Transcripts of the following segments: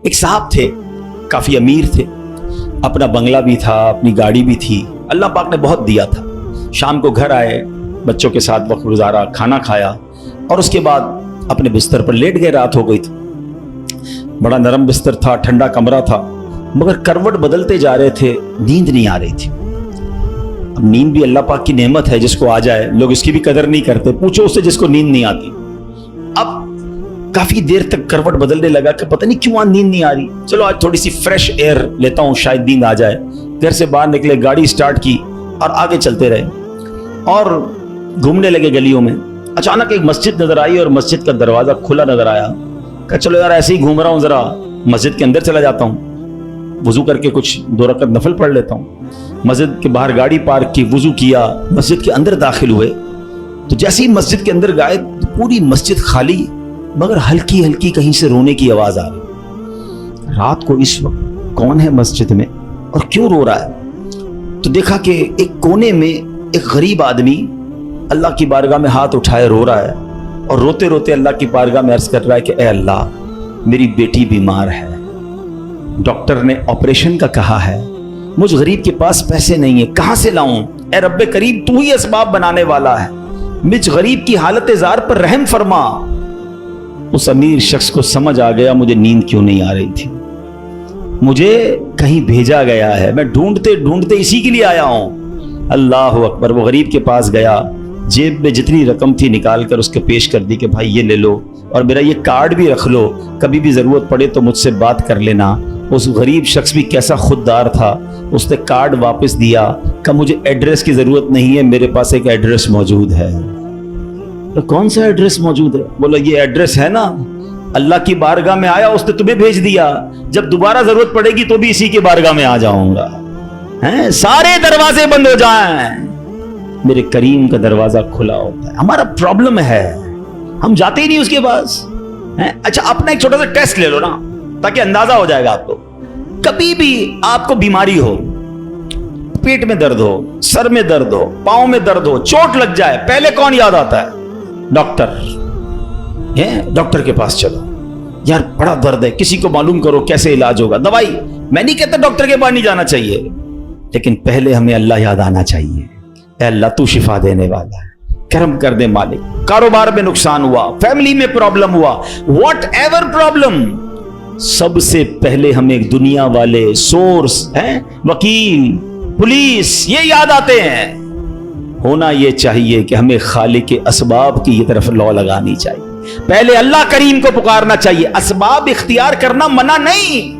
ایک صاحب تھے, کافی امیر تھے, اپنا بنگلہ بھی تھا, اپنی گاڑی بھی تھی, اللہ پاک نے بہت دیا تھا. شام کو گھر آئے, بچوں کے ساتھ وقت گزارا, کھانا کھایا اور اس کے بعد اپنے بستر پر لیٹ گئے. رات ہو گئی تھی, بڑا نرم بستر تھا, ٹھنڈا کمرہ تھا, مگر کروٹ بدلتے جا رہے تھے, نیند نہیں آ رہی تھی. اب نیند بھی اللہ پاک کی نعمت ہے, جس کو آ جائے, لوگ اس کی بھی قدر نہیں کرتے, پوچھو اس سے جس کو نیند نہیں آتی. اب کافی دیر تک کروٹ بدلنے لگا کہ پتہ نہیں کیوں نیند نہیں آ رہی, چلو آج تھوڑی سی فریش ایئر لیتا ہوں, شاید نیند آ جائے. گھر سے باہر نکلے, گاڑی سٹارٹ کی اور آگے چلتے رہے اور گھومنے لگے گلیوں میں. اچانک ایک مسجد نظر آئی اور مسجد کا دروازہ کھلا نظر آیا. کہ چلو یار ایسے ہی گھوم رہا ہوں, ذرا مسجد کے اندر چلا جاتا ہوں, وضو کر کے کچھ 2 رکعت نفل پڑھ لیتا ہوں. مسجد کے باہر گاڑی پارک کی, وضو کیا, مسجد کے اندر داخل ہوئے تو جیسے ہی مسجد کے اندر گئے پوری مسجد خالی, مگر ہلکی ہلکی کہیں سے رونے کی آواز آ رہی. رات کو اس وقت کون ہے مسجد میں اور کیوں رو رہا ہے؟ تو دیکھا کہ ایک کونے میں ایک غریب آدمی اللہ کی بارگاہ میں ہاتھ اٹھائے رو رہا ہے اور روتے روتے اللہ کی بارگاہ میں عرض کر رہا ہے کہ اے اللہ, میری بیٹی بیمار ہے, ڈاکٹر نے آپریشن کا کہا ہے, مجھ غریب کے پاس پیسے نہیں ہیں, کہاں سے لاؤں؟ اے رب کریم, تو ہی اسباب بنانے والا ہے, مجھ غریب کی حالت زار پر رحم فرما. اس امیر شخص کو سمجھ آ گیا مجھے نیند کیوں نہیں آ رہی تھی, مجھے کہیں بھیجا گیا ہے, میں ڈھونڈتے ڈھونڈتے اسی کے لیے آیا ہوں. اللہ اکبر. وہ غریب کے پاس گیا, جیب میں جتنی رقم تھی نکال کر اس کے پیش کر دی کہ بھائی یہ لے لو اور میرا یہ کارڈ بھی رکھ لو, کبھی بھی ضرورت پڑے تو مجھ سے بات کر لینا. اس غریب شخص بھی کیسا خوددار تھا, اس نے کارڈ واپس دیا کہ مجھے ایڈریس کی ضرورت نہیں ہے, میرے پاس ایک ایڈریس موجود ہے. تو کون سا ایڈریس موجود ہے؟ بولا یہ ایڈریس ہے نا, اللہ کی بارگاہ میں آیا, اس نے تمہیں بھیج دیا, جب دوبارہ ضرورت پڑے گی تو بھی اسی کی بارگاہ میں آ جاؤں گا. سارے دروازے بند ہو جائیں, میرے کریم کا دروازہ کھلا ہوتا ہے. ہمارا پرابلم ہے ہم جاتے ہی نہیں اس کے پاس. اچھا اپنا ایک چھوٹا سا ٹیسٹ لے لو نا, تاکہ اندازہ ہو جائے گا آپ کو. کبھی بھی آپ کو بیماری ہو, پیٹ میں درد ہو, سر میں درد ہو, پاؤں میں درد ہو, چوٹ لگ جائے, پہلے کون یاد آتا ہے؟ ڈاکٹر. ڈاکٹر کے پاس چلو, یار بڑا درد ہے, کسی کو معلوم کرو کیسے علاج ہوگا, دوائی. میں نہیں کہتا ڈاکٹر کے پاس نہیں جانا چاہیے, لیکن پہلے ہمیں اللہ یاد آنا چاہیے. اے اللہ تو شفا دینے والا ہے, کرم کر دے مالک. کاروبار میں نقصان ہوا, فیملی میں پرابلم ہوا, واٹ ایور پرابلم, سب سے پہلے ہمیں دنیا والے سورس وکیل, پولیس, یہ یاد آتے ہیں. ہونا یہ چاہیے کہ ہمیں خالق اسباب کی یہ طرف لو لگانی چاہیے, پہلے اللہ کریم کو پکارنا چاہیے. اسباب اختیار کرنا منع نہیں,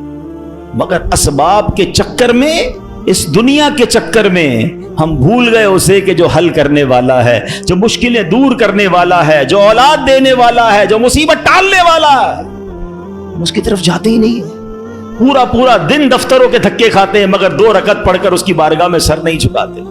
مگر اسباب کے چکر میں, اس دنیا کے چکر میں ہم بھول گئے اسے کہ جو حل کرنے والا ہے, جو مشکلیں دور کرنے والا ہے, جو اولاد دینے والا ہے, جو مصیبت ٹالنے والا ہے, اس کی طرف جاتے ہی نہیں. پورا دن دفتروں کے دھکے کھاتے ہیں, مگر 2 رکعت پڑھ کر اس کی بارگاہ میں سر نہیں جھکاتے.